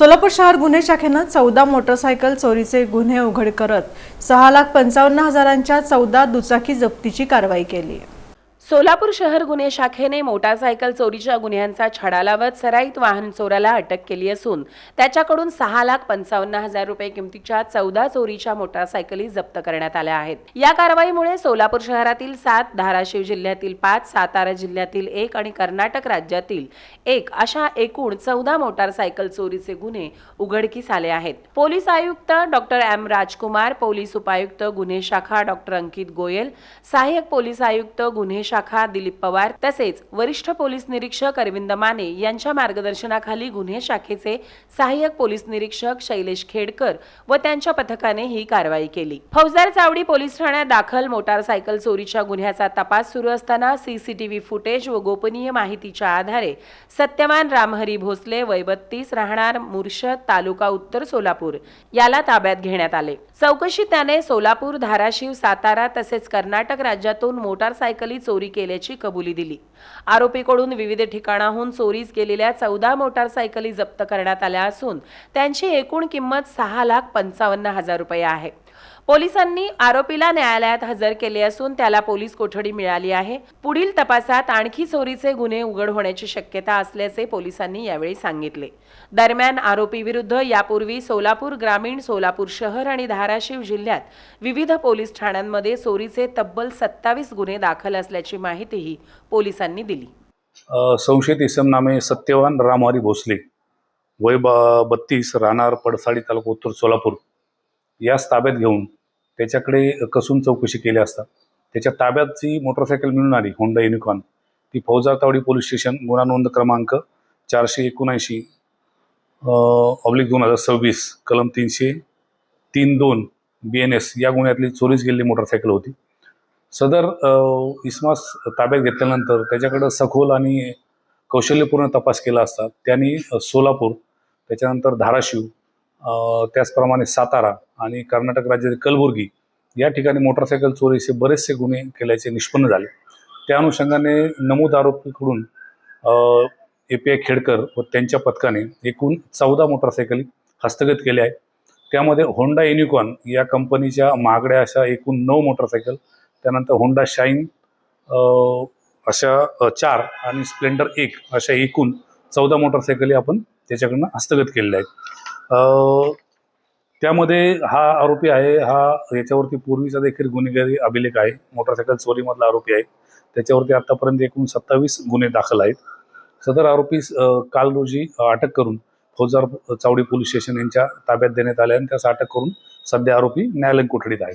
सोलापूर शहर गुन्हे शाखेनं 14 मोटरसायकल चोरीचे गुन्हे उघड करत 6,55,000च्या 14 दुचाकी जप्तीची कारवाई केली आहे। सोलापूर शहर गुन्हे शाखेने मोटारसायकल चोरीच्या गुन्ह्यांचा छडा लावत सराईत वाहन चोराला अटक केली असून त्याच्याकडून 6,55,000 रुपये किमतीच्या 14 चोरीच्या मोटारसायकली जप्त करण्यात आल्या आहेत। या कारवाईमुळे सोलापूर शहरातील 7, धाराशिव जिल्ह्यातील 5, सातारा जिल्ह्यातील 1 आणि कर्नाटक राज्यातील 1 अशा एकूण 14 मोटारसायकल चोरीचे गुन्हे उघडकीस आले आहेत। पोलीस आयुक्त डॉक्टर एम राजकुमार, पोलीस उपायुक्त गुन्हे शाखा डॉक्टर अंकित गोयल, सहाय्यक पोलीस आयुक्त गुन्हे शाखा दिलीप पवार तसेच वरिष्ठ पोलीस निरीक्षक अरविंद माने यांच्या मार्गदर्शनाखाली गुन्हे शाखेचे सहाय्यक पोलीस निरीक्षक शैलेश खेडकर व त्यांच्या पथकाने ही कारवाई केली। फौजदार चावडी पोलीस ठाण्यात दाखल मोटारसायकल चोरीच्या गुन्ह्याचा तपास सुरू असताना सीसीटीव्ही फुटेज व गोपनीय माहितीच्या आधारे सत्यवान रामहरी भोसले वय 32 राहणार मुर्शद तालुका उत्तर सोलापूर याला ताब्यात घेण्यात आले। चौकशीत त्याने सोलापूर, धाराशिव, सातारा तसेच कर्नाटक राज्यातून मोटारसायकली चोरी केल्याची कबुली दिली। आरोपीकडून विविध ठिकाणाहून चोरीस गेलेल्या 14 मोटारसायकली जप्त करण्यात आल्या असून त्यांची एकूण किंमत 6,55,000 रुपये आहे। पोलिसांनी आरोपीला न्यायालयात हजर केले असून त्याला पोलीस कोठडी मिळाली आहे। पुढील तपासात आणखी चोरीचे गुन्हे उघड होण्याची शक्यता असल्याचे पोलिसांनी यावेळी सांगितले। दरम्यान आरोपी विरुद्ध यापूर्वी सोलापूर ग्रामीण, सोलापूर शहर आणि धाराशिव जिल्ह्यात विविध पोलीस ठाण्यांमध्ये चोरीचे तब्बल 27 गुन्हे दाखल असल्याची माहितीही पोलिसांनी दिली। संशयित इसम नामे सत्यवान रामहरी भोसले वय 32 राहणार पडसाडी तालुका उत्तर सोलापूर यास ताब्यात घेऊन त्याच्याकडे कसून चौकशी केली असता त्याच्या ताब्यात जी मोटरसायकल मिळून आली होंडा युनिकॉर्न ती फौजदार चावडी पोलीस स्टेशन गुन्हा नोंद क्रमांक 479/2026 कलम 303(2) BNS या गुन्ह्यातली चोरीस गेलेली मोटरसायकल होती। सदर इसमास ताब्यात घेतल्यानंतर त्याच्याकडे सखोल आणि कौशल्यपूर्ण तपास केला असता त्यांनी सोलापूर, त्याच्यानंतर धाराशिव, त्याचप्रमाणे सातारा आणि कर्नाटक राज्यातील कलबुर्गी या ठिकाणी मोटरसायकल चोरीचे बरेचसे गुन्हे केल्याचे निष्पन्न झाले। त्या अनुषंगाने नमूद आरोपीकडून API खेडकर व त्यांच्या पथकाने एकूण 14 मोटरसायकली हस्तगत केल्या आहेत। त्यामध्ये होंडा युनिकॉर्न या कंपनीच्या महागड्या अशा एकूण 9 मोटरसायकल, त्यानंतर होंडा शाईन अशा 4 आणि स्प्लेंडर 1 अशा एकूण 14 मोटरसायकली आपण त्याच्याकडनं हस्तगत केलेल्या आहेत। त्यामध्ये हा आरोपी आहे, हा याच्यावरती पूर्वीचा देखील गुन्हेगारी अभिलेख आहे, मोटरसायकल चोरीमधला आरोपी आहे। त्याच्यावरती आतापर्यंत एकूण 27 गुन्हे दाखल आहेत। सदर आरोपी काल रोजी अटक करून फौजदार चावडी पोलीस स्टेशन यांच्या ताब्यात देण्यात आले आणि त्यास अटक करून सध्या आरोपी न्यायालयीन कोठडीत आहे।